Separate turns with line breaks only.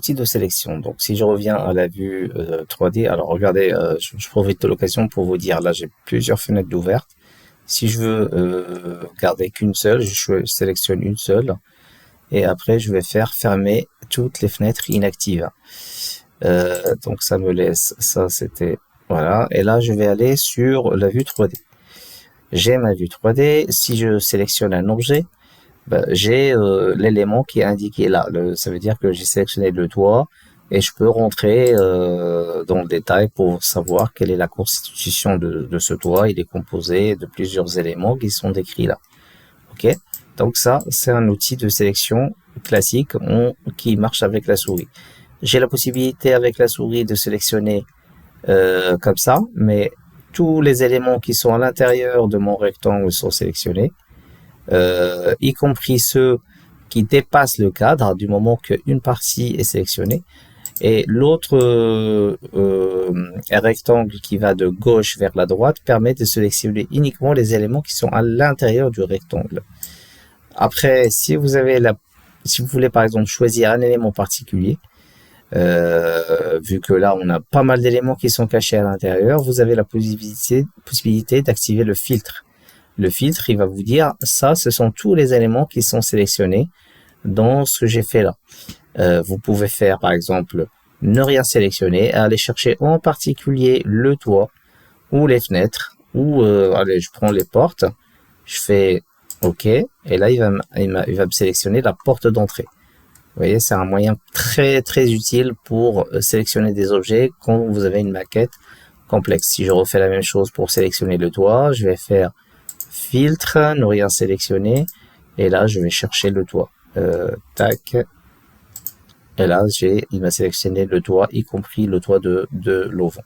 outil de sélection. Donc, si je reviens à la vue 3D, alors regardez, je profite de l'occasion pour vous dire, là, j'ai plusieurs fenêtres ouvertes. Si je veux garder qu'une seule, je sélectionne une seule et après, je vais faire fermer toutes les fenêtres inactives. Donc, ça me laisse, ça c'était, voilà. Et là, je vais aller sur la vue 3D. J'ai ma vue 3D. Si je sélectionne un objet, ben, j'ai l'élément qui est indiqué là. Ça veut dire que j'ai sélectionné le toit et je peux rentrer dans le détail pour savoir quelle est la constitution de ce toit. Il est composé de plusieurs éléments qui sont décrits là. Ok. Donc ça, c'est un outil de sélection classique qui marche avec la souris. J'ai la possibilité avec la souris de sélectionner comme ça, mais tous les éléments qui sont à l'intérieur de mon rectangle sont sélectionnés, y compris ceux qui dépassent le cadre du moment qu'une partie est sélectionnée. Et l'autre rectangle qui va de gauche vers la droite permet de sélectionner uniquement les éléments qui sont à l'intérieur du rectangle. Après, si vous voulez par exemple choisir un élément particulier, vu que là on a pas mal d'éléments qui sont cachés à l'intérieur, vous avez la possibilité d'activer le filtre. Le filtre, il va vous dire, ça, ce sont tous les éléments qui sont sélectionnés dans ce que j'ai fait là. Vous pouvez faire, par exemple, ne rien sélectionner, aller chercher en particulier le toit ou les fenêtres, ou, allez, je prends les portes, je fais OK, et là, il va me sélectionner la porte d'entrée. Vous voyez, c'est un moyen très, très utile pour sélectionner des objets quand vous avez une maquette complexe. Si je refais la même chose pour sélectionner le toit, je vais faire filtre, ne rien sélectionner, et là, je vais chercher le toit. Tac. Et là, il m'a sélectionné le toit, y compris le toit de l'auvent.